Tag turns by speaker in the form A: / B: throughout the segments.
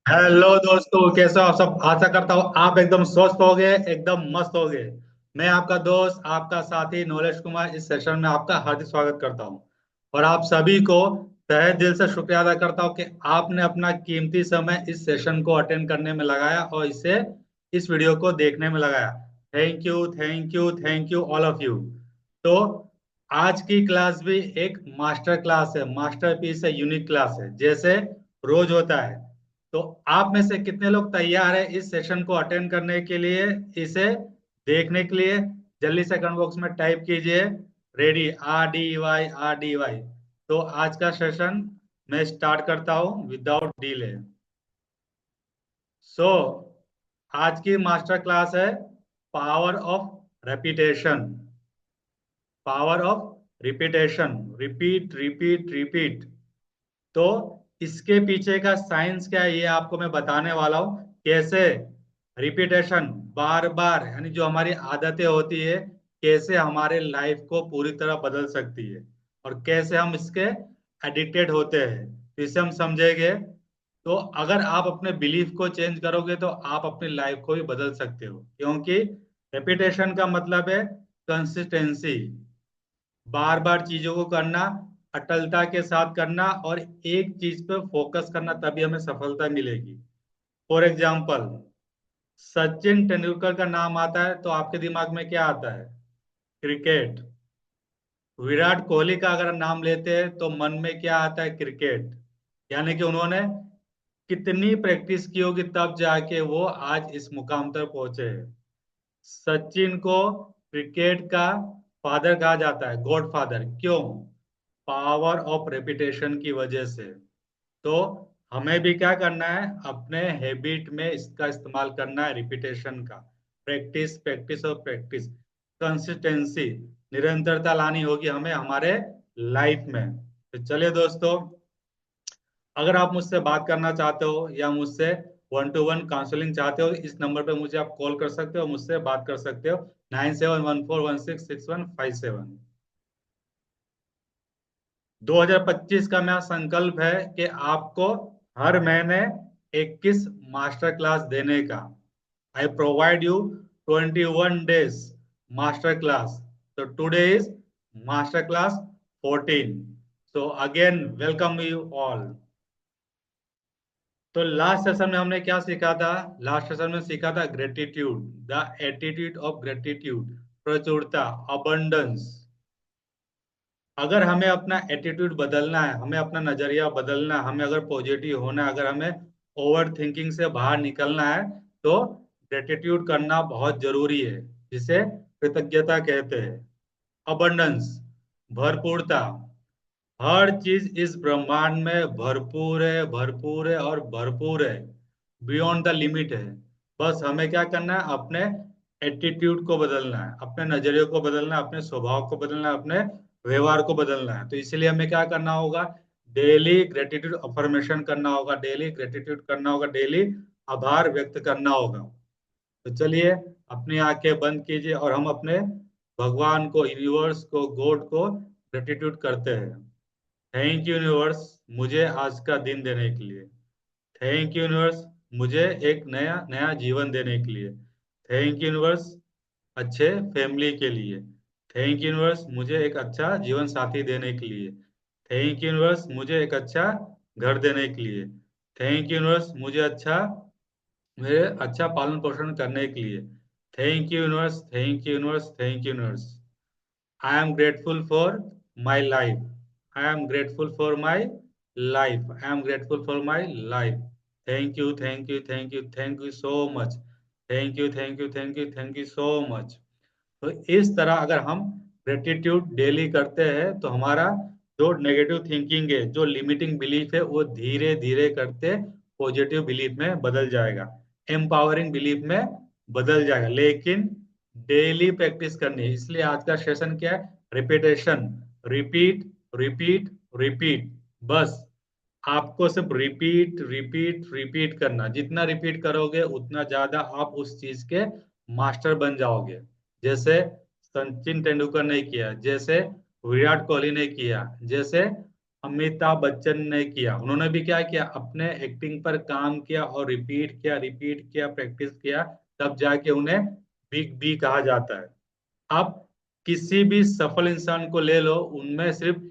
A: Hello दोस्तों, कैसे हो आप सब। आशा करता हूँ आप एकदम स्वस्थ हो गए, एकदम मस्त हो गए। मैं आपका दोस्त, आपका साथी नॉलेज कुमार इस सेशन में आपका हार्दिक स्वागत करता हूँ। और आप सभी को तहे दिल से शुक्रिया अदा करता हूँ कि आपने अपना कीमती समय इस सेशन को अटेंड करने में लगाया और इस वीडियो को देखने में लगाया। Thank you, thank you, thank you all of you. तो आज की क्लास भी एक मास्टर क्लास है, मास्टरपीस है, यूनिक क्लास है, जैसे रोज होता है। तो आप में से कितने लोग तैयार है इस सेशन को अटेंड करने के लिए, इसे देखने के लिए? जल्दी से कमेंट बॉक्स में टाइप कीजिए, रेडी, RDY RDY। तो आज का सेशन मैं स्टार्ट करता हूं विदाउट डिले। सो आज की मास्टर क्लास है power of repetition. Power of repetition, repeat repeat repeat. तो इसके पीछे का साइंस क्या है ये आपको मैं बताने वाला हूँ। कैसे रिपीटेशन, बार बार, यानी जो हमारी आदतें होती है, कैसे हमारे लाइफ को पूरी तरह बदल सकती है और कैसे हम इसके एडिक्टेड होते हैं, तो इसे हम समझेंगे। तो अगर आप अपने बिलीफ को चेंज करोगे तो आप अपनी लाइफ को भी बदल सकते हो, क्योंकि रेपिटेशन का मतलब है कंसिस्टेंसी। बार बार चीजों को करना, अटलता के साथ करना और एक चीज पे फोकस करना, तभी हमें सफलता मिलेगी। फॉर एग्जाम्पल, सचिन तेंदुलकर का नाम आता है तो आपके दिमाग में क्या आता है? क्रिकेट। विराट कोहली का अगर नाम लेते हैं तो मन में क्या आता है? क्रिकेट। यानी कि उन्होंने कितनी प्रैक्टिस की होगी तब जाके वो आज इस मुकाम तक पहुंचे हैं। सचिन को क्रिकेट का फादर कहा जाता है, गॉड फादर। क्यों? पावर ऑफ रेपिटेशन की वजह से। तो हमें भी क्या करना है, अपने हैबिट में इसका इस्तेमाल करना है, रिपीटेशन का। प्रैक्टिस प्रैक्टिस और प्रैक्टिस, कंसिस्टेंसी, निरंतरता लानी होगी हमें हमारे लाइफ में। तो चलिए दोस्तों, अगर आप मुझसे बात करना चाहते हो या मुझसे वन टू वन काउंसलिंग चाहते हो, इस नंबर पे मुझे आप कॉल कर सकते हो, मुझसे बात कर सकते हो। 9714166157। 2025 का मेरा संकल्प है कि आपको हर महीने 21 मास्टर क्लास देने का। I provide you 21 days master class. तो today is master class 14। So again welcome you all. तो लास्ट सेशन में हमने क्या सीखा था? लास्ट सेशन में सीखा था gratitude, the attitude of gratitude, प्रचुरता, अबंडेंस। अगर हमें अपना एटीट्यूड बदलना है, हमें अपना नजरिया बदलना है, हमें अगर पॉजिटिव होना है, अगर हमें ओवर थिंकिंग से बाहर निकलना है, तो ग्रेटिट्यूड करना बहुत जरूरी है, जिसे कृतज्ञता कहते हैं। अबंडेंस, भरपूरता। हर चीज इस ब्रह्मांड में भरपूर है, भरपूर है और भरपूर है, बियॉन्ड द लिमिट है। बस हमें क्या करना है, अपने एटीट्यूड को बदलना है, अपने नजरिए को बदलना है, अपने स्वभाव को बदलना है, अपने व्यवहार को बदलना है। तो इसलिए हमें क्या करना होगा? डेली ग्रेटिट्यूड अफर्मेशन करना होगा, डेली ग्रेटिट्यूड करना होगा, डेली आभार व्यक्त करना होगा। तो चलिए, अपनी आंखें बंद कीजिए और हम अपने भगवान को, यूनिवर्स को, गॉड को ग्रेटिट्यूड करते हैं। थैंक यू यूनिवर्स, मुझे आज का दिन देने के लिए। थैंक यू यूनिवर्स, मुझे एक नया नया जीवन देने के लिए। थैंक यू यूनिवर्स, अच्छे फैमिली के लिए। थैंक यू यूनिवर्स, मुझे एक अच्छा जीवन साथी देने के लिए। थैंक यू यूनिवर्स, मुझे एक अच्छा घर देने के लिए। थैंक यू यूनिवर्स, मुझे मेरे अच्छा पालन पोषण करने के लिए। Thank you universe, thank you universe, thank you universe. I am grateful for my life. I am grateful for my life. I am grateful for my life. Thank you, thank you, thank you, thank you so much. Thank you, thank you, thank you, thank you so much. तो इस तरह अगर हम gratitude daily करते हैं तो हमारा जो नेगेटिव थिंकिंग है, जो लिमिटिंग बिलीफ है, वो धीरे धीरे करते पॉजिटिव बिलीफ में बदल जाएगा, एम्पावरिंग बिलीफ में बदल जाएगा। लेकिन डेली प्रैक्टिस करनी है। इसलिए आज का सेशन क्या है? Repetition, repeat repeat repeat. बस आपको सिर्फ रिपीट रिपीट रिपीट करना, जितना रिपीट करोगे उतना ज्यादा आप उस चीज के मास्टर बन जाओगे। जैसे सचिन तेंदुलकर ने किया, जैसे विराट कोहली ने किया, जैसे अमिताभ बच्चन ने किया। उन्होंने भी क्या किया, अपने एक्टिंग पर काम किया और रिपीट किया, प्रैक्टिस किया, तब जाके उन्हें बिग बी कहा जाता है। आप किसी भी सफल इंसान को ले लो, उनमें सिर्फ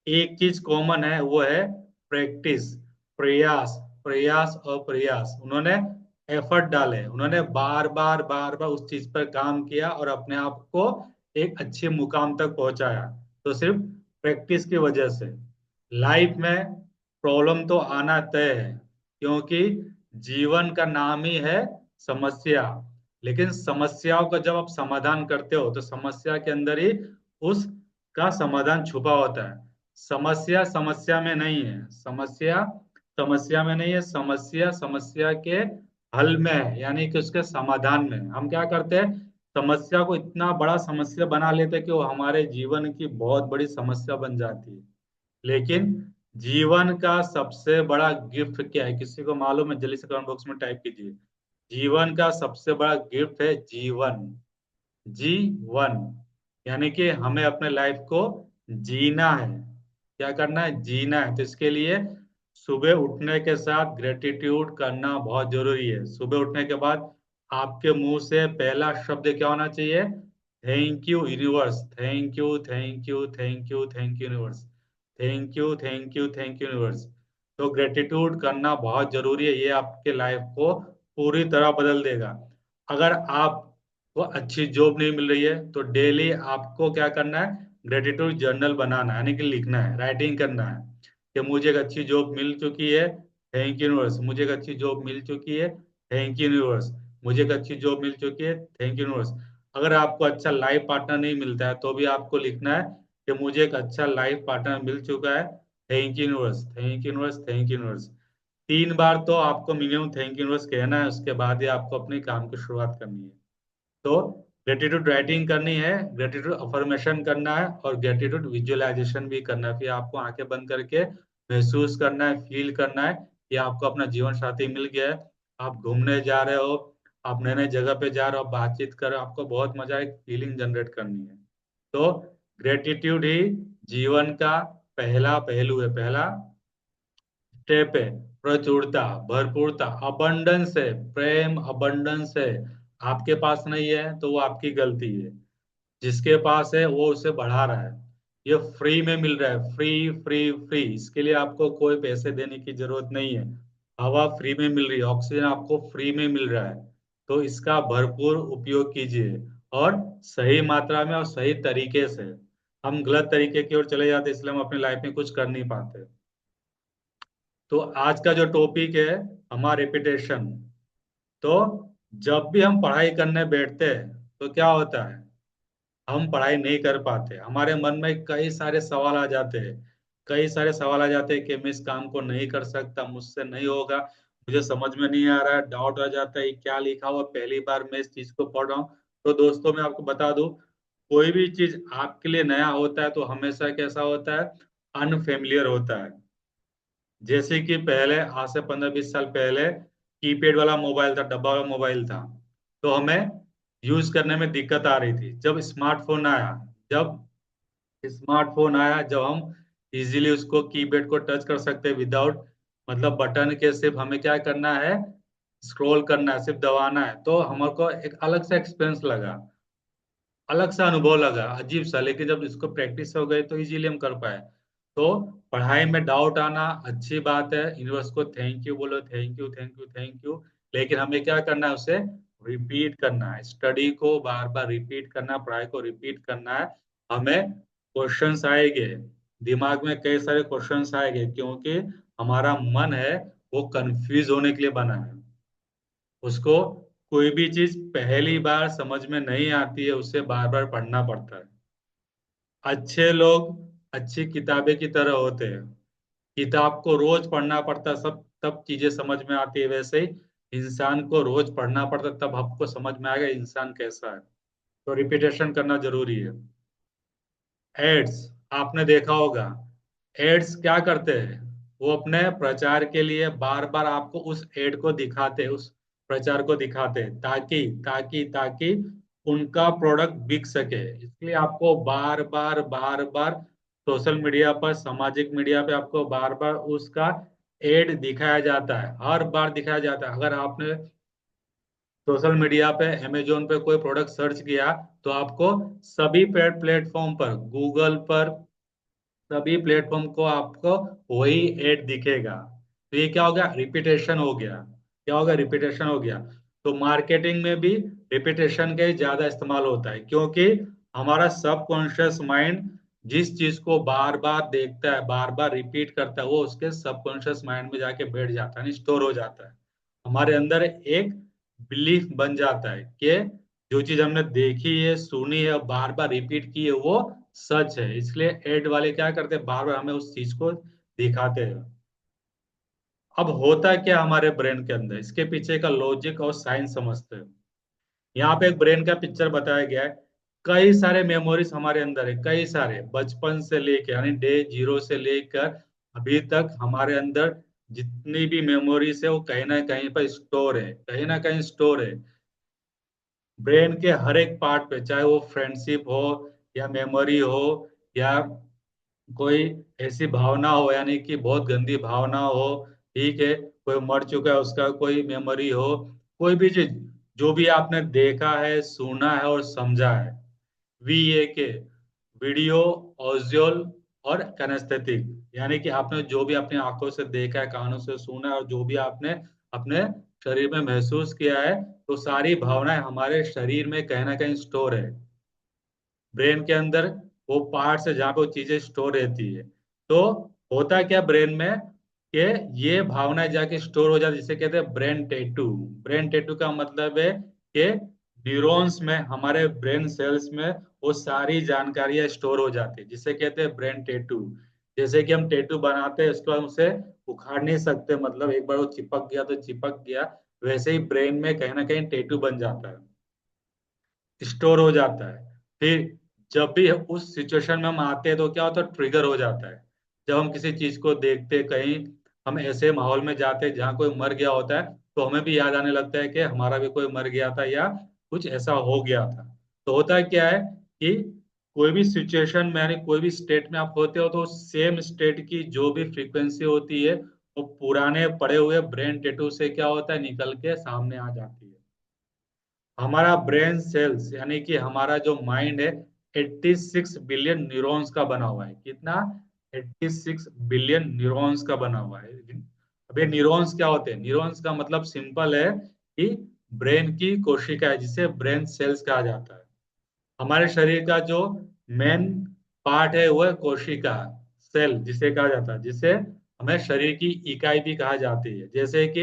A: एक चीज कॉमन है, वो है प्रैक्टिस, प्रयास, प्रयास और प्रयास। उन्होंने एफर्ट डाले, उन्होंने बार बार उस चीज पर काम किया और अपने आप को एक अच्छे मुकाम तक पहुंचाया, तो सिर्फ प्रैक्टिस की वजह से। लाइफ में प्रॉब्लम तो आना तय है, क्योंकि जीवन का नाम ही है समस्या। लेकिन समस्याओं का जब आप समाधान करते हो, तो समस्या के अंदर ही उसका समाधान छुपा होता है। समस्या समस्या में नहीं है, समस्या समस्या में नहीं है, समस्या समस्या के हल में है, यानी कि उसके समाधान में है। हम क्या करते हैं, समस्या को इतना बड़ा समस्या बना लेते हैं कि वो हमारे जीवन की बहुत बड़ी समस्या बन जाती है। लेकिन जीवन का सबसे बड़ा गिफ्ट क्या है, किसी को मालूम है? जल्दी से कमेंट बॉक्स में टाइप कीजिए। जीवन का सबसे बड़ा गिफ्ट है जीवन। जीवन यानी कि हमें अपने लाइफ को जीना है। क्या करना है? जीना है। तो इसके लिए सुबह उठने के साथ ग्रेटिट्यूड करना बहुत जरूरी है। सुबह उठने के बाद आपके मुंह से पहला शब्द क्या होना चाहिए? Thank you universe, thank you, thank you, thank you, thank you universe, thank you, thank you, thank you universe. तो ग्रेटिट्यूड करना बहुत जरूरी है, ये आपके लाइफ को पूरी तरह बदल देगा। अगर आपको अच्छी जॉब नहीं मिल रही है, तो डेली आपको क्या करना है? ग्रेटिट्यूड जर्नल बनाना है, यानी कि लिखना है, राइटिंग करना है कि मुझे एक अच्छी जॉब मिल चुकी है, थैंक यू यूनिवर्स। मुझे एक अच्छी जॉब मिल चुकी है, थैंक यू यूनिवर्स। मुझे एक अच्छी जॉब मिल चुकी है, थैंक यू यूनिवर्स। अगर आपको अच्छा लाइफ पार्टनर नहीं मिलता है, तो भी आपको लिखना है कि मुझे एक अच्छा लाइफ पार्टनर मिल चुका है, thank you universe, thank you universe, thank you universe. 3 बार तो आपको मिनिमम थैंक यू यूनिवर्स कहना है, उसके बाद ही आपको अपने काम की शुरुआत करनी है। तो ग्रेटिट्यूड राइटिंग करनी है, ग्रेटिट्यूड अफर्मेशन करना है, और ग्रेटिट्यूड विजुअलाइजेशन भी करना है। फिर आपको आंखें बंद करके महसूस करना है, फील करना है कि आपको अपना जीवन साथी मिल गया है। आप घूमने जा रहे हो, आप नए नए जगह पे जा रहे हो, आप बातचीत कर रहे हो, आपको बहुत मजा, एक फीलिंग जनरेट करनी है। तो ग्रेटिट्यूड ही जीवन का पहला पहलू है, पहला स्टेप है। प्रचुरता, भरपूरता, अबंडेंस है, प्रेम अबंडेंस है। आपके पास नहीं है तो वो आपकी गलती है, जिसके पास है वो उसे बढ़ा रहा है। ये फ्री में मिल रहा है, फ्री फ्री फ्री, इसके लिए आपको कोई पैसे देने की जरूरत नहीं है। हवा फ्री में मिल रही है, ऑक्सीजन आपको फ्री में मिल रहा है। तो इसका भरपूर उपयोग कीजिए, और सही मात्रा में और सही तरीके से। हम गलत तरीके की ओर चले जाते हैं, इसलिए हम अपनी लाइफ में कुछ कर नहीं पाते। तो आज का जो टॉपिक है हमारा रिपीटेशन। तो जब भी हम पढ़ाई करने बैठते हैं, तो क्या होता है, हम पढ़ाई नहीं कर पाते, हमारे मन में कई सारे सवाल आ जाते हैं। कई सारे सवाल आ जाते हैं कि मैं इस काम को नहीं कर सकता, मुझसे नहीं होगा, मुझे समझ में नहीं आ रहा है, डाउट आ जाता है, ये क्या लिखा हुआ, पहली बार मैं इस चीज को पढ़ रहा हूँ। तो दोस्तों, मैं आपको बता दूं, कोई भी चीज आपके लिए नया होता है तो हमेशा कैसा होता है? अनफेमिलियर होता है। जैसे कि पहले, आज से 15-20 साल पहले, कीपैड वाला मोबाइल था, डब्बा वाला मोबाइल था, तो हमें यूज करने में दिक्कत आ रही थी। जब स्मार्टफोन आया, जब स्मार्टफोन आया, जब हम इजीली उसको, कीपैड को टच कर सकते हैं विदाउट, मतलब बटन के, सिर्फ हमें क्या करना है? स्क्रॉल करना है, सिर्फ दबाना है, तो हमको एक अलग सा एक्सपीरियंस लगा, अलग सा अनुभव लगा, अजीब सा। लेकिन जब इसको प्रैक्टिस हो गई तो इजीली हम कर पाए। तो पढ़ाई में डाउट आना अच्छी बात है, यूनिवर्स को थैंक यू बोलो, thank you, thank you, thank you. लेकिन हमें क्या करना है? उसे रिपीट करना है, स्टडी को बार बार रिपीट करना है, पढ़ाई को रिपीट करना है। हमें क्वेश्चंस आएंगे, दिमाग में कई सारे क्वेश्चंस आएंगे, क्योंकि हमारा मन है वो कंफ्यूज होने के लिए बना है। उसको कोई भी चीज पहली बार समझ में नहीं आती है, उसे बार बार पढ़ना पड़ता है। अच्छे लोग अच्छी किताबें की तरह होते हैं, किताब को रोज पढ़ना पड़ता है, सब तब चीजें समझ में आती है। वैसे ही इंसान को रोज पढ़ना पड़ता है, तब आपको समझ में आएगा इंसान कैसा है। तो रिपीटेशन करना जरूरी है। एड्स, आपने देखा होगा, एड्स क्या करते हैं? वो अपने प्रचार के लिए बार बार आपको उस एड को दिखाते, उस प्रचार को दिखाते, ताकि ताकि ताकि उनका प्रोडक्ट बिक सके। इसलिए आपको बार बार बार बार सोशल मीडिया पर, सामाजिक मीडिया पे आपको बार बार उसका एड दिखाया जाता है, हर बार दिखाया जाता है। अगर आपने सोशल मीडिया पे अमेजोन पे कोई प्रोडक्ट सर्च किया तो आपको सभी प्लेटफॉर्म पर, गूगल पर, सभी प्लेटफॉर्म को आपको वही एड दिखेगा। तो ये क्या हो गया, रिपीटेशन हो गया। क्या हो गया, रिपीटेशन हो गया। तो मार्केटिंग में भी रिपीटेशन का ही ज्यादा इस्तेमाल होता है, क्योंकि हमारा सबकॉन्शियस माइंड जिस चीज को बार बार देखता है, बार बार रिपीट करता है, वो उसके सबकॉन्शियस माइंड में जाके बैठ जाता है, स्टोर हो जाता है। हमारे अंदर एक बिलीफ बन जाता है कि जो चीज हमने देखी है, सुनी है और बार बार रिपीट की है, वो सच है। इसलिए एड वाले क्या करते हैं, बार बार हमें उस चीज को दिखाते हैं। अब होता क्या हमारे ब्रेन के अंदर, इसके पीछे का लॉजिक और साइंस समझते हैं। यहाँ पे एक ब्रेन का पिक्चर बताया गया है। कई सारे मेमोरीज हमारे अंदर है, कई सारे, बचपन से लेकर यानी डे जीरो से लेकर अभी तक हमारे अंदर जितनी भी मेमोरीज है वो कहीं ना कहीं पर स्टोर है, कहीं ना कहीं स्टोर है। ब्रेन के हर एक पार्ट पे, चाहे वो फ्रेंडशिप हो या मेमोरी हो या कोई ऐसी भावना हो, यानी कि बहुत गंदी भावना हो, ठीक है, कोई मर चुका है उसका कोई मेमोरी हो, कोई भी चीज जो भी आपने देखा है, सुना है और समझा है, VAK, वीडियो, ऑडियल और कैनेस्थेटिक, यानी कि आपने जो भी अपनी आंखों से देखा है, कानों से सुना है और जो भी आपने अपने शरीर में महसूस किया है, तो सारी भावनाएं हमारे शरीर में कहीं ना कहीं स्टोर है। ब्रेन के अंदर वो पार्ट्स है जहाँ पे वो चीजें स्टोर रहती है। तो होता क्या ब्रेन में कि ये भावनाएं जाके स्टोर हो जाती है, जिसे कहते हैं ब्रेन टेटू। ब्रेन टेटू का मतलब है कि न्यूरॉन्स में, हमारे ब्रेन सेल्स में वो सारी जानकारियां स्टोर हो जाती है, जिसे कहते हैं ब्रेन टेटू। जैसे कि हम टेटू बनाते हैं, उसको हम उसे उखाड़ नहीं सकते, मतलब एक बार वो चिपक गया तो चिपक गया। वैसे ही ब्रेन में कहीं ना कहीं टेटू बन जाता है, स्टोर हो जाता है। फिर जब भी उस सिचुएशन में हम आते हैं तो क्या होता है, ट्रिगर हो जाता है। जब हम किसी चीज को देखते हैं, कहीं हम ऐसे माहौल में जाते हैं जहाँ कोई मर गया होता है, तो हमें भी याद आने लगता है कि हमारा भी कोई मर गया था या कुछ ऐसा हो गया था। तो होता है क्या है कि कोई भी सिचुएशन में, यानी कोई भी स्टेट में आप होते हो, तो सेम स्टेट की जो भी फ्रीक्वेंसी होती है, वो पुराने पड़े हुए ब्रेन टेटू से क्या होता है, निकल के सामने आ जाती है। हमारा ब्रेन सेल्स यानी कि हमारा जो माइंड है 86 बिलियन न्यूरॉन्स का बना हुआ है। कितना, 86 बिलियन न्यूरॉन्स का बना हुआ है। अब ये न्यूरॉन्स क्या होते हैं, न्यूरॉन्स का मतलब सिंपल है कि ब्रेन की कोशिका है, जिसे ब्रेन सेल्स कहा जाता है। हमारे शरीर का जो मेन पार्ट है वो है कोशिका, सेल जिसे कहा जाता है, जिसे हमें शरीर की इकाई भी कहा जाती है। जैसे कि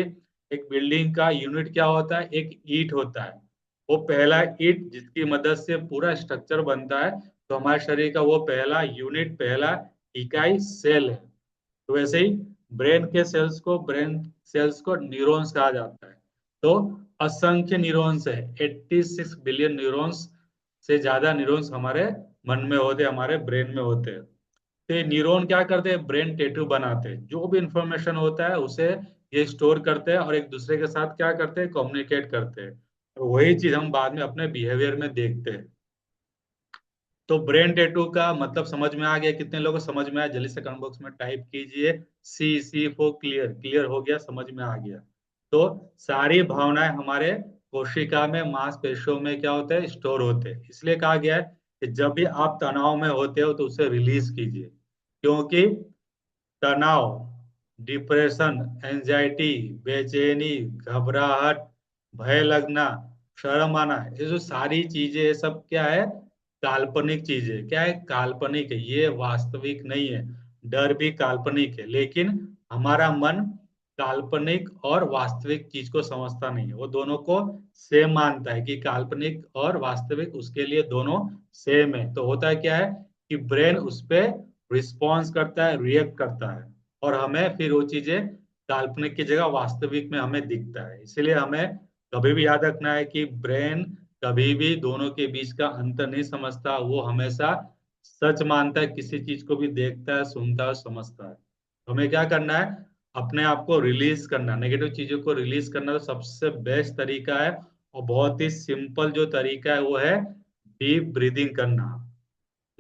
A: एक बिल्डिंग का यूनिट क्या होता है, एक ईंट होता है। वो पहला ईंट जिसकी मदद से पूरा स्ट्रक्चर बनता है, तो हमारे शरीर का वो पहला यूनिट, पहला इकाई सेल है। तो वैसे ही ब्रेन सेल्स को न्यूरॉन्स कहा जाता है। तो असंख्य न्यूरॉन्स है, 86 बिलियन न्यूरॉन्स से ज्यादा न्यूरॉन्स हमारे मन में होते हैं, हमारे ब्रेन में होते हैं। तो ये न्यूरॉन क्या करते हैं, ब्रेन टेटू बनाते हैं। जो भी इंफॉर्मेशन होता है उसे ये स्टोर करते हैं और एक दूसरे के साथ क्या करते हैं, कम्युनिकेट करते हैं। और वही चीज हम बाद में अपने बिहेवियर में देखते हैं। तो ब्रेन टैटू का मतलब समझ में आ गया? कितने लोगों को समझ में आया, जल्दी से कमेंट बॉक्स में टाइप कीजिए। सी फॉर क्लियर, क्लियर हो गया, समझ में आ गया। तो सारी भावनाएं हमारे कोशिका में, मांसपेशियों में क्या होते हैं, स्टोर होते हैं। इसलिए कहा गया है कि जब भी आप तनाव में होते हो तो उसे रिलीज कीजिए, क्योंकि तनाव, डिप्रेशन, एंजाइटी, बेचैनी, घबराहट, भय लगना, शर्म आना, ये जो सारी चीजें, ये सब क्या है, काल्पनिक चीजें। क्या है, काल्पनिक है, ये वास्तविक नहीं है। डर भी काल्पनिक है, लेकिन हमारा मन काल्पनिक और वास्तविक चीज को समझता नहीं है, वो दोनों को सेम मानता है कि काल्पनिक और वास्तविक उसके लिए दोनों सेम है। तो होता है क्या है कि ब्रेन उस पे रिस्पॉन्स करता है, रिएक्ट करता है, और हमें फिर वो चीजें काल्पनिक की जगह वास्तविक में हमें दिखता है। इसलिए हमें कभी भी याद रखना है कि ब्रेन कभी भी दोनों के बीच का अंतर नहीं समझता, वो हमेशा सच मानता है, किसी चीज को भी देखता है, सुनता है, समझता है। तो हमें क्या करना है, अपने आप को रिलीज करना, नेगेटिव चीजों को रिलीज करना। तो सबसे बेस्ट तरीका है और बहुत ही सिंपल जो तरीका है वो है डीप ब्रीदिंग करना।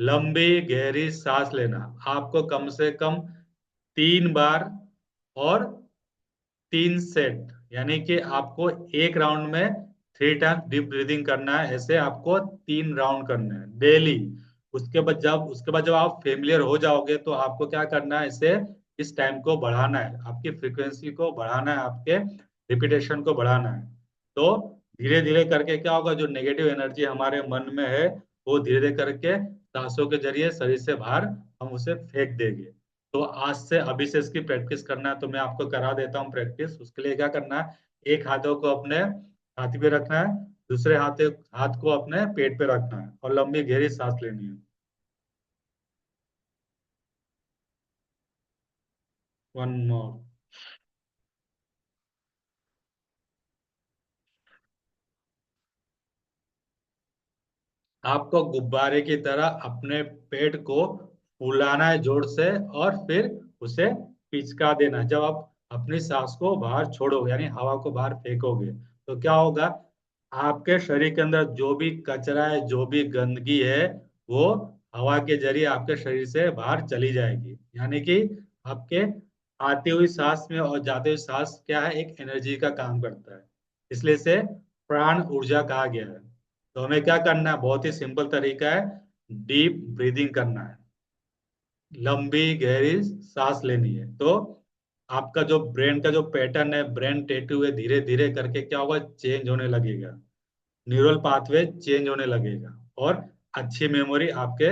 A: लंबी गहरी सांस लेना। आपको कम से कम 3 बार और 3 सेट, यानी कि आपको एक राउंड में 3 टाइम डीप ब्रीदिंग करना है। ऐसे आपको 3 राउंड करना है डेली। उसके बाद जब आप फेमिलियर हो जाओगे तो आपको क्या करना है, इसे इस टाइम को बढ़ाना है, आपकी फ्रीक्वेंसी को बढ़ाना है, आपके रिपीटेशन को बढ़ाना है। तो धीरे धीरे करके क्या होगा, जो नेगेटिव एनर्जी हमारे मन में है वो धीरे धीरे करके सांसों के जरिए शरीर से बाहर हम उसे फेंक देंगे। तो आज से अभी से इसकी प्रैक्टिस करना है, तो मैं आपको करा देता हूँ प्रैक्टिस। उसके लिए क्या करना है, एक हाथों को अपने छाती पे रखना है, दूसरे हाथ को अपने पेट पे रखना है और लंबी गहरी सांस लेनी है। 1 मोर। आपको गुब्बारे की तरह अपने पेट को फुलाना है जोर से, और फिर उसे पिचका देना है। जब आप अपनी सांस को बाहर छोड़ोगे, यानी हवा को बाहर फेंकोगे, तो क्या होगा, आपके शरीर के अंदर जो भी कचरा है, जो भी गंदगी है, वो हवा के जरिए आपके शरीर से बाहर चली जाएगी। यानी कि आपके आती हुई सांस में और जाती हुई सांस क्या है, एक एनर्जी का काम करता है। इसलिए इसे प्राण ऊर्जा कहा गया है। तो हमें क्या करना है, बहुत ही सिंपल तरीका है, डीप ब्रीदिंग करना है, लंबी गहरी सांस लेनी है। तो आपका जो ब्रेन का जो पैटर्न है, ब्रेन टेटू है, धीरे धीरे करके क्या होगा, चेंज होने लगेगा, न्यूरल पाथवे चेंज होने लगेगा, और अच्छी मेमोरी आपके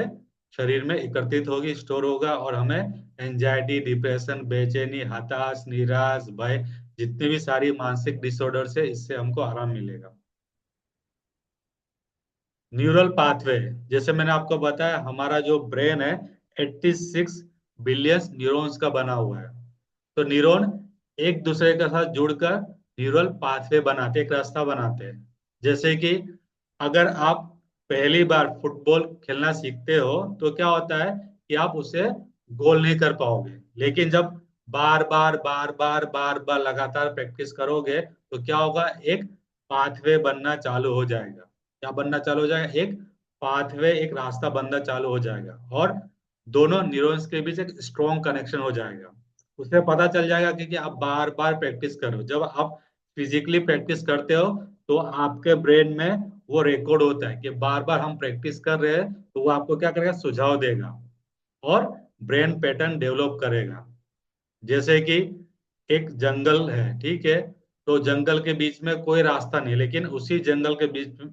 A: शरीर में एकत्रित होगी, स्टोर होगा, और हमें एंजाइटी, डिप्रेशन, बेचैनी, हताश, निराश, भय, जितनी भी सारी मानसिक डिसऑर्डर है, इससे हमको आराम मिलेगा। न्यूरल पाथवे, जैसे मैंने आपको बताया, हमारा जो ब्रेन है 86 बिलियन न्यूरॉन्स का बना हुआ है। तो न्यूरॉन एक दूसरे के साथ जुड़कर न्यूरल पाथवे बनाते, एक रास्ता बनाते हैं। जैसे कि अगर आप पहली बार फुटबॉल खेलना सीखते हो तो क्या होता है कि आप उसे गोल नहीं कर पाओगे, लेकिन जब बार बार लगातार प्रैक्टिस करोगे तो क्या होगा, एक पाथवे बनना चालू हो जाएगा। क्या बनना चालू हो जाएगा, एक पाथवे, एक रास्ता बनना चालू हो जाएगा, और दोनों न्यूरॉन्स के बीच एक स्ट्रॉन्ग कनेक्शन हो जाएगा। उससे पता चल जाएगा कि आप बार बार प्रैक्टिस करो। जब आप फिजिकली प्रैक्टिस करते हो तो आपके ब्रेन में वो रिकॉर्ड होता है कि बार बार हम प्रैक्टिस कर रहे हैं, तो वो आपको क्या करेगा, सुझाव देगा, और ब्रेन पैटर्न डेवलप करेगा। जैसे कि एक जंगल है, ठीक है, तो जंगल के बीच में कोई रास्ता नहीं, लेकिन उसी जंगल के बीच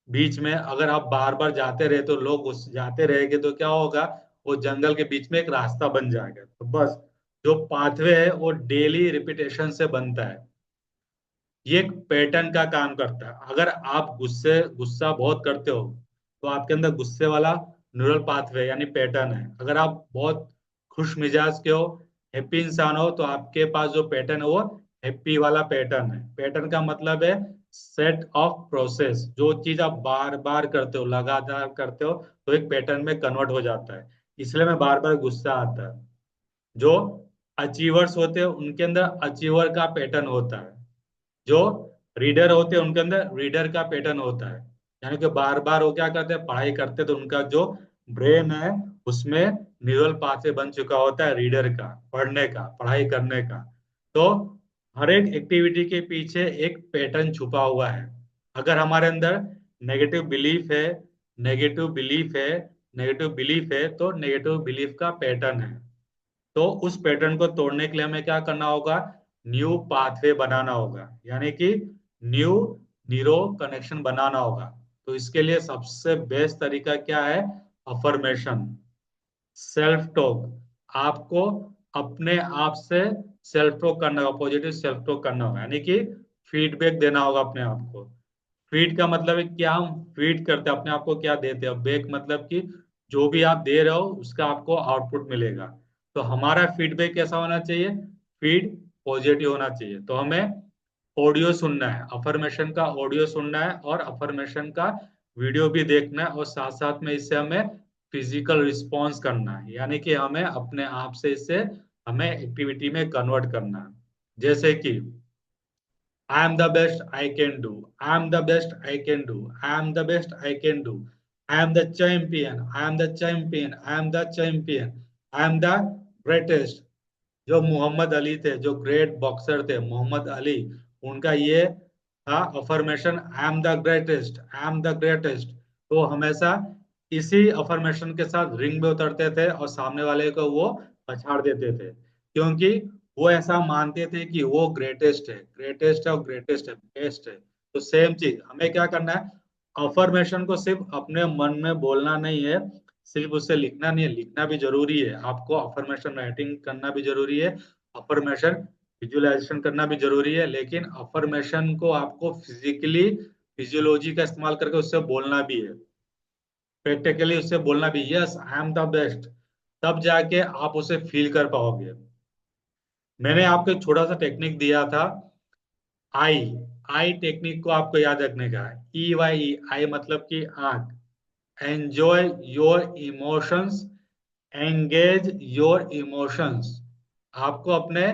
A: बीच में अगर आप बार बार जाते रहे, तो लोग उस जाते रहेंगे, तो क्या होगा, वो जंगल के बीच में एक रास्ता बन जाएगा। तो बस जो पाथवे है वो डेली रिपीटेशन से बनता है, ये एक पैटर्न का काम करता है। अगर आप गुस्सा बहुत करते हो तो आपके अंदर गुस्से वाला न्यूरल पाथवे यानी पैटर्न है। अगर आप बहुत खुश मिजाज के हो, हैप्पी इंसान हो, तो आपके पास जो पैटर्न है वो हैप्पी वाला पैटर्न है। पैटर्न का मतलब है सेट ऑफ प्रोसेस। जो चीज आप बार बार करते हो, लगातार करते हो, तो एक पैटर्न में कन्वर्ट हो जाता है। इसलिए मैं बार बार गुस्सा आता है। जो अचीवर्स होते हैं उनके अंदर अचीवर का पैटर्न होता है, जो रीडर होते हैं उनके अंदर रीडर का पैटर्न होता है। यानी कि बार बार वो क्या करते हैं, पढ़ाई करते हैं, तो उनका जो ब्रेन है उसमें न्यूरल पाथवे बन चुका होता है, रीडर का, पढ़ने का, पढ़ाई करने का। तो हर एक एक्टिविटी के पीछे एक पैटर्न छुपा हुआ है। अगर हमारे अंदर नेगेटिव बिलीफ है, नेगेटिव बिलीफ है, नेगेटिव बिलीफ है, तो नेगेटिव बिलीफ का पैटर्न है। तो उस पैटर्न को तोड़ने के लिए हमें क्या करना होगा, न्यू पाथवे बनाना होगा, यानी कि न्यू न्यूरो कनेक्शन बनाना होगा। तो इसके लिए सबसे बेस्ट तरीका क्या है, अफर्मेशन, सेल्फ टॉक। आपको अपने आप से सेल्फ टॉक करना होगा, पॉजिटिव सेल्फ टॉक करना होगा, यानी कि फीडबैक देना होगा अपने आप को। फीड का मतलब है क्या, हम फीड करते हैं अपने आप को, क्या देते हैं। बैक मतलब कि जो भी आप दे रहे हो उसका आपको आउटपुट मिलेगा। तो हमारा फीडबैक कैसा होना चाहिए, फीड पॉजिटिव होना चाहिए। तो हमें ऑडियो सुनना है, अफर्मेशन का ऑडियो सुनना है, और अफर्मेशन का वीडियो भी देखना है, और साथ साथ में इससे हमें फिजिकल रिस्पॉन्स करना है, यानी कि हमें अपने आप से इससे हमें एक्टिविटी में कन्वर्ट करना है। जैसे कि I am the best I can do, I am the best I can do, I am the best I can do. I am the champion, I am the champion, I am the champion, I am the greatest. जो मोहम्मद अली थे, जो great boxer थे मोहम्मद अली, उनका ये था affirmation, I am the greatest, I am the greatest. तो हमेशा इसी अफर्मेशन के साथ रिंग में उतरते थे और सामने वाले को वो पछाड़ देते थे, क्योंकि वो ऐसा मानते थे कि वो ग्रेटेस्ट है, ग्रेटेस्ट है और ग्रेटेस्ट है, बेस्ट है। तो सेम चीज हमें क्या करना है, अफर्मेशन को सिर्फ अपने मन में बोलना नहीं है, सिर्फ उसे लिखना नहीं है, लिखना भी जरूरी है, आपको अफर्मेशन राइटिंग करना भी जरूरी है, अफर्मेशन विजुअलाइजेशन करना भी जरूरी है, लेकिन अफर्मेशन को आपको फिजिकली, फिजियोलॉजी का इस्तेमाल करके उससे बोलना भी है, प्रैक्टिकली उससे बोलना भी, yes I am the best. तब जाके आप उसे फील कर पाओगे। मैंने आपको एक छोटा सा टेक्निक दिया था, आई, आई टेक्निक को आपको याद रखने का है। ई वाई, आई मतलब कि आंख। Enjoy your emotions, engage your emotions. आपको अपने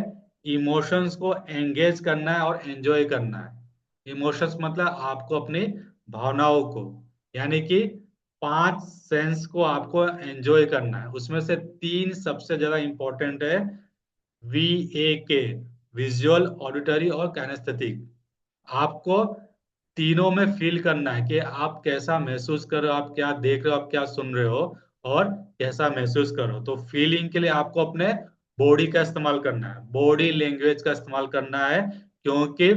A: इमोशंस को एंगेज करना है और एंजॉय करना है। इमोशंस मतलब आपको अपनी भावनाओं को, यानी कि पांच सेंस को आपको एंजॉय करना है। उसमें से तीन सबसे ज्यादा इंपॉर्टेंट है, VAK, विजुअल, ऑडिटरी और कैनेस्थेटिक। आपको तीनों में फील करना है कि आप कैसा महसूस कर रहे हो, आप क्या देख रहे हो, आप क्या सुन रहे हो, और कैसा महसूस कर रहे हो। तो फीलिंग के लिए आपको अपने बॉडी का इस्तेमाल करना है, बॉडी लैंग्वेज का इस्तेमाल करना है, क्योंकि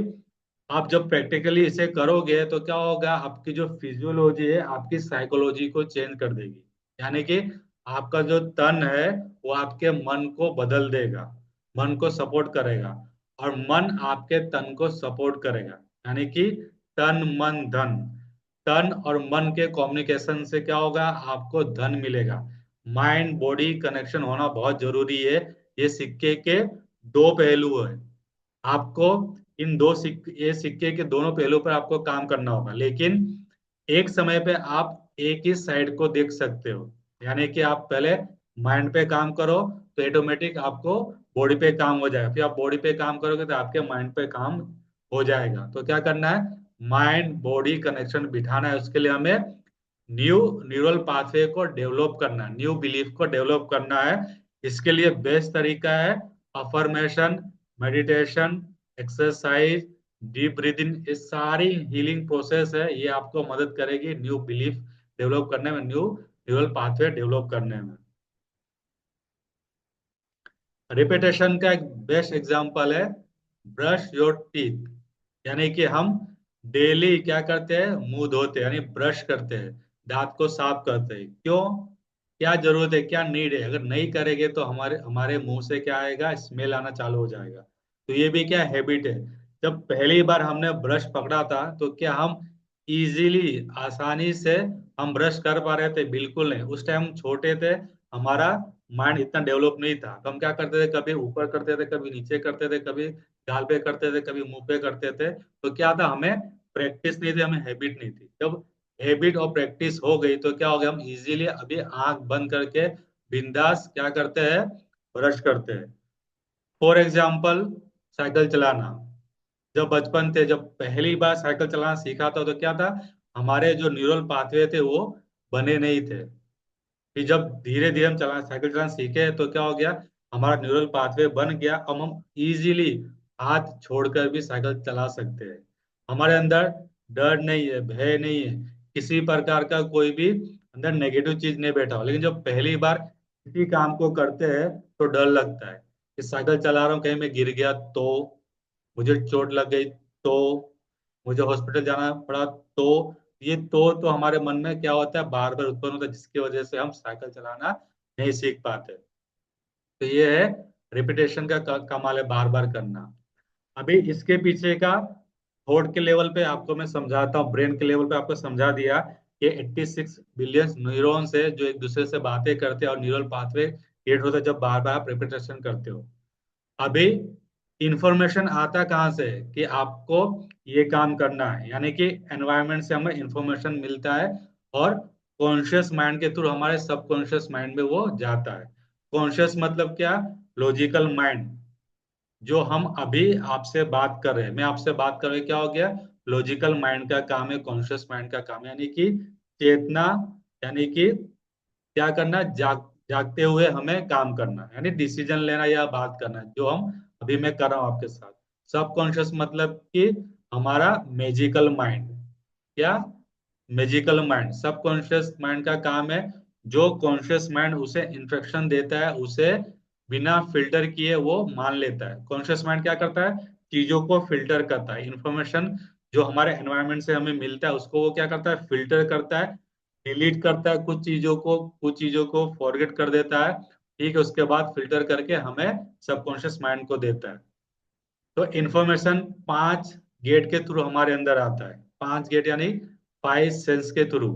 A: आप जब प्रैक्टिकली इसे करोगे तो क्या होगा, आपकी जो फिजियोलॉजी है आपकी साइकोलॉजी को चेंज कर देगी। यानी कि आपका जो तन है वो आपके मन को बदल देगा, मन को सपोर्ट करेगा, और मन आपके तन को सपोर्ट करेगा। यानी कि तन मन धन, तन और मन के कम्युनिकेशन से क्या होगा, आपको धन मिलेगा। माइंड बॉडी कनेक्शन होना बहुत जरूरी है। ये सिक्के के दो पहलू है। आपको इन दो सिक्के, ये सिक्के के दोनों पहलुओं पर आपको काम करना होगा, लेकिन एक समय पे आप एक ही साइड को देख सकते हो। यानी कि आप पहले माइंड पे काम करो तो ऑटोमेटिक आपको बॉडी पे काम हो जाएगा, फिर आप बॉडी पे काम करोगे तो आपके माइंड पे काम हो जाएगा। तो क्या करना है, माइंड बॉडी कनेक्शन बिठाना है, उसके लिए हमें न्यू न्यूरल पाथवे को डेवलप करना है, न्यू बिलीफ को डेवलप करना है। इसके लिए बेस्ट तरीका है affirmation, meditation, exercise, deep breathing. ये सारी हीलिंग प्रोसेस है, ये आपको मदद करेगी न्यू बिलीफ डेवलप करने में, न्यू न्यूरल पाथवे डेवलप करने में। रिपीटेशन का एक बेस्ट एग्जांपल है ब्रश योर टीथ। यानी कि हम डेली क्या करते हैं, मुंह धोते हैं, यानी ब्रश करते हैं, दांत को साफ करते हैं। क्यों, क्या जरूरत है, क्या नीड है। अगर नहीं करेंगे तो हमारे हमारे मुंह से क्या आएगा, स्मेल आना चालू हो जाएगा। तो ये भी क्या हैबिट है। जब पहली बार हमने ब्रश पकड़ा था तो क्या हम इजीली, आसानी से हम ब्रश कर पा रहे थे? बिल्कुल नहीं। उस टाइम हम छोटे थे, हमारा माइंड इतना डेवलप नहीं था, तो हम क्या करते थे, कभी ऊपर करते थे, कभी नीचे करते थे, कभी गाल पे करते थे, कभी मुंह पे करते थे। तो क्या था, हमें प्रैक्टिस नहीं थी, हमें हैबिट नहीं थी। जब हैबिट और प्रैक्टिस हो गई तो क्या हो गया, हम इजीली अभी आंख बंद करके बिंदास क्या करते हैं, ब्रश करते हैं। फॉर एग्जाम्पल, साइकिल चलाना। जब बचपन थे, जब पहली बार साइकिल चलाना सीखा था तो क्या था, हमारे जो न्यूरल पाथवे थे वो बने नहीं थे। फिर जब धीरे धीरे हम चला साइकिल चलाना सीखे तो क्या हो गया, हमारा न्यूरल पाथवे बन गया। अब हम इजीली हाथ छोड़कर भी साइकिल चला सकते हैं। हमारे अंदर डर नहीं है, भय नहीं है, किसी प्रकार का कोई भी अंदर नेगेटिव चीज नहीं बैठा हो। लेकिन जब पहली बार किसी काम को करते हैं तो डर लगता है कि साइकिल चला रहा हूँ, कहीं मैं गिर गया तो, मुझे चोट लग गई तो, मुझे हॉस्पिटल जाना पड़ा तो। ये तो हमारे मन में क्या होता है, बार बार उत्पन्न होता है, जिसकी वजह से हम साइकिल चलाना नहीं सीख पाते। तो ये है रिपीटेशन का कमाल है, बार बार करना। अभी इसके पीछे का थॉट के लेवल पे आपको मैं समझाता हूँ, ब्रेन के लेवल पे आपको समझा दिया कि 86 बिलियन न्यूरॉन्स है जो एक दूसरे से बातें करते हैं और न्यूरल पाथवे क्रिएट होता है जब बार बार आप रिपीटेशन करते हो। अभी इंफॉर्मेशन आता कहाँ से है कि आपको ये काम करना है, यानी कि एनवायरनमेंट से हमें इंफॉर्मेशन मिलता है, और कॉन्शियस माइंड के थ्रू हमारे सबकॉन्शियस माइंड में वो जाता है। कॉन्शियस मतलब क्या, लॉजिकल माइंड। जो हम अभी आपसे बात कर रहे हैं, मैं आपसे बात कर रहे क्या हो गया, लॉजिकल माइंड का काम है, कॉन्शियस माइंड का काम है, यानी कि चेतना, यानी कि क्या करना, जागते हुए हमें काम करना, यानी डिसीजन लेना या बात करना, जो हम अभी मैं कर रहा हूँ आपके साथ। सबकॉन्शियस मतलब कि हमारा मैजिकल माइंड, क्या, मैजिकल माइंड। सबकॉन्शियस माइंड का काम है, जो कॉन्शियस माइंड उसे इंस्ट्रक्शन देता है उसे बिना फिल्टर किए वो मान लेता है। कॉन्शियस माइंड क्या करता है, चीजों को फिल्टर करता है, इंफॉर्मेशन जो हमारे एनवायरनमेंट से हमें मिलता है उसको वो क्या करता है, फिल्टर करता है, डिलीट करता है कुछ चीजों को फॉरगेट कर देता है, ठीक है, उसके बाद फिल्टर करके हमें सबकॉन्शियस माइंड को देता है। तो इंफॉर्मेशन 5 गेट के थ्रू हमारे अंदर आता है, 5 गेट यानी 5 सेंस के थ्रू।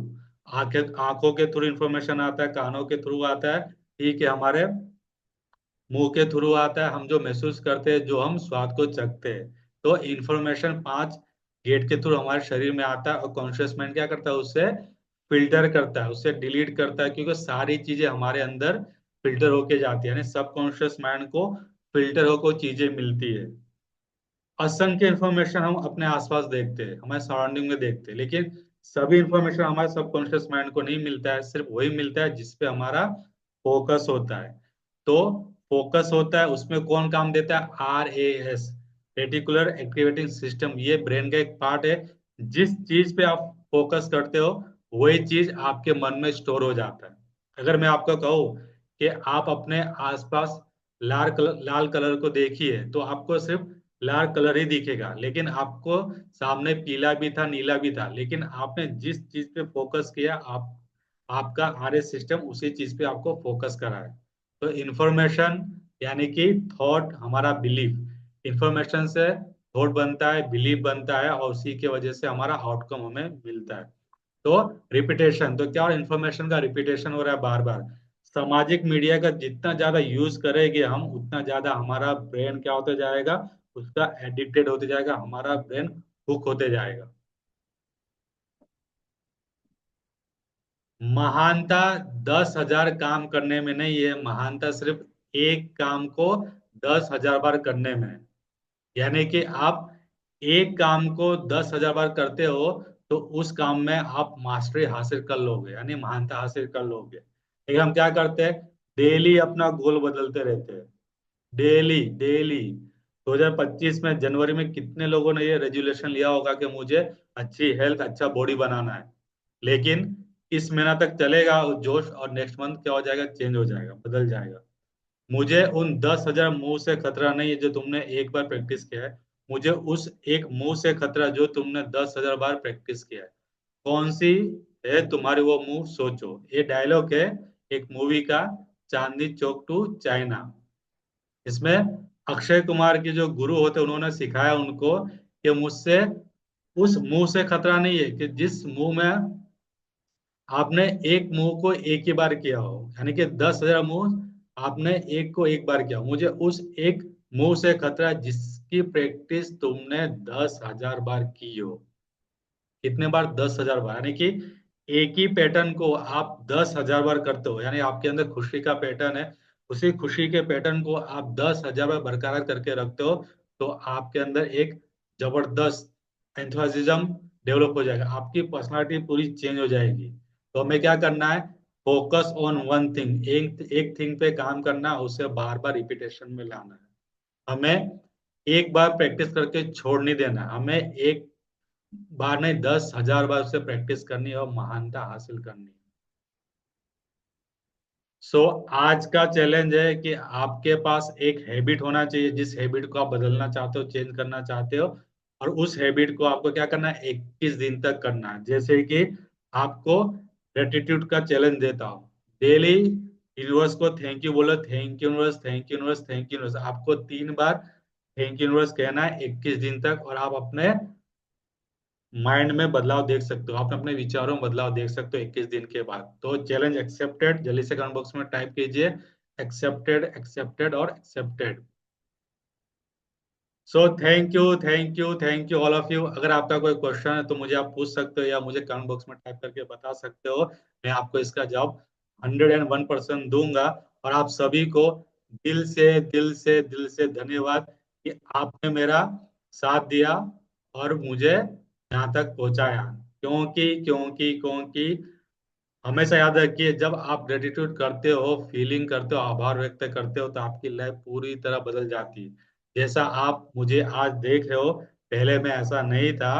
A: आंखों के थ्रू इंफॉर्मेशन आता है, कानों के थ्रू आता है, ठीक है, हमारे मुंह के थ्रू आता है, हम जो महसूस करते हैं, जो हम स्वाद को चखते हैं। तो इंफॉर्मेशन 5 गेट के थ्रू हमारे शरीर में आता है, और कॉन्शियस माइंड क्या करता है, उससे फिल्टर करता है, उससे डिलीट करता है, क्योंकि सारी चीजें हमारे अंदर फिल्टर होके जाती है, यानी सबकॉन्शियस माइंड को फिल्टर होकर चीजें मिलती है। असंख्य इंफॉर्मेशन हम अपने आसपास देखते हैं, हमारे सराउंडिंग में देखते हैं, लेकिन सभी इंफॉर्मेशन हमारे सबकॉन्शियस माइंड को नहीं मिलता है, सिर्फ वही मिलता है जिसपे हमारा फोकस होता है। तो फोकस होता है, उसमें कौन काम देता है, RAS, रेटिकुलर एक्टिवेटिंग सिस्टम, ये ब्रेन का एक पार्ट है। जिस चीज पे आप फोकस करते हो वही चीज आपके मन में स्टोर हो जाता है। अगर मैं आपको कहूँ कि आप अपने आसपास लाल कलर को देखिए, तो आपको सिर्फ लाल कलर ही दिखेगा, लेकिन आपको सामने पीला भी था, नीला भी था, लेकिन आपने जिस चीज पे फोकस किया, आप आपका RS सिस्टम उसी चीज पे आपको फोकस करा है। तो इंफॉर्मेशन यानी कि थॉट, हमारा बिलीफ, इंफॉर्मेशन से थॉट बनता है, बिलीफ बनता है, और उसी की वजह से हमारा आउटकम हमें मिलता है। तो रिपीटेशन, तो क्या, इंफॉर्मेशन का रिपीटेशन हो रहा है बार बार। सामाजिक मीडिया का जितना ज्यादा यूज करेंगे हम, उतना ज्यादा हमारा ब्रेन क्या होते जाएगा, उसका एडिक्टेड होते जाएगा, हमारा ब्रेन हुक होते जाएगा। महानता 10,000 काम करने में नहीं है, महानता सिर्फ एक काम को 10,000 बार करने में है। यानी कि आप एक काम को 10,000 बार करते हो, तो उस काम में आप मास्टरी हासिल कर लोगे, यानी महानता हासिल कर लोगे। लेकिन हम क्या करते हैं, डेली अपना गोल बदलते रहते हैं, डेली डेली। 2025 में जनवरी में कितने लोगों ने ये रेजोल्यूशन लिया होगा कि मुझे अच्छी हेल्थ, अच्छा बॉडी बनाना है, लेकिन इस महीना तक चलेगा वो जोश, और नेक्स्ट मंथ क्या हो जाएगा, चेंज हो जाएगा, बदल जाएगा। मुझे उन 10,000 मुंह से खतरा नहीं है जो तुमने एक बार प्रैक्टिस किया है, मुझे उस एक मुंह से खतरा जो तुमने 10,000 बार प्रैक्टिस किया है। कौन सी है तुम्हारी वो मुंह, सोचो। ये डायलॉग है एक मूवी का, चांदनी चौक टू चाइना। इसमें अक्षय कुमार के जो गुरु होते उन्होंने सिखाया उनको कि मुझसे उस मुंह से खतरा नहीं है कि जिस मुंह में आपने एक मुंह को एक ही बार किया हो, यानी कि 10,000 मुंह आपने एक को एक बार किया हो। मुझे उस एक मुंह से खतरा है जिसकी प्रैक्टिस तुमने 10,000 बार की हो। कितने बार, 10,000 बार, यानी कि एक ही पैटर्न को आप 10,000 बार करते हो, यानी आपके अंदर खुशी का पैटर्न है, उसी खुशी के पैटर्न को आप 10,000 बार बरकरार करके रखते हो, तो आपके अंदर एक जबरदस्त एंथुसिज्म डेवलप हो जाएगा, आपकी पर्सनालिटी पूरी चेंज हो जाएगी। तो हमें क्या करना है, फोकस ऑन वन थिंग, एक एक थिंग पे काम करना, उसे बार बार रिपीटेशन में लाना है। हमें एक बार प्रैक्टिस करके छोड़ नहीं देना, हमें एक बार नहीं 10,000 बार उसे प्रैक्टिस करनी है और महानता हासिल करनी है। सो आज का चैलेंज है कि आपके पास एक हैबिट होना चाहिए, जिस हैबिट को आप बदलना चाहते हो, चेंज करना चाहते हो, और उस हैबिट को आपको क्या करना है, 21 दिन तक करना है। जैसे कि आपको ग्रेटिट्यूड का चैलेंज देता हूँ, डेली यूनिवर्स को थैंक यू बोलो, thank you universe, thank you universe, thank you universe, आपको 3 बार थैंक यू यूनिवर्स कहना है 21 दिन तक, और आप अपने माइंड में बदलाव देख सकते हो, आप अपने विचारों में बदलाव देख सकते हो 21 दिन के बाद। तो चैलेंज एक्सेप्टेड, जल्दी से कमेंट बॉक्स में टाइप कीजिए, एक्सेप्टेड, एक्सेप्टेड और accepted. So thank you all of you. अगर आपका कोई क्वेश्चन है तो मुझे आप पूछ सकते हो, या मुझे कमेंट बॉक्स में टाइप करके बता सकते हो, मैं आपको इसका जवाब 101% दूंगा। और आप सभी को दिल से धन्यवाद कि आपने मेरा साथ दिया और मुझे यहाँ तक पहुंचाया। क्योंकि क्योंकि क्योंकि हमेशा याद रखिए, जब आप ग्रेटिट्यूड करते हो, फीलिंग करते हो, आभार व्यक्त करते हो, तो आपकी लाइफ पूरी तरह बदल जाती है। जैसा आप मुझे आज देख रहे हो, पहले मैं ऐसा नहीं था।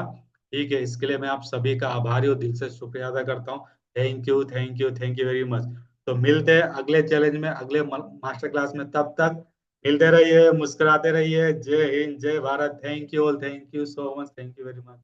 A: ठीक है, इसके लिए मैं आप सभी का आभारी और दिल से शुक्रिया अदा करता हूँ। Thank you, thank you, thank you very much. तो मिलते हैं अगले चैलेंज में, अगले मास्टर क्लास में। तब तक मिलते रहिए, मुस्कुराते रहिए। जय हिंद, जय Bharat. Thank you all, thank you so much, thank you very much.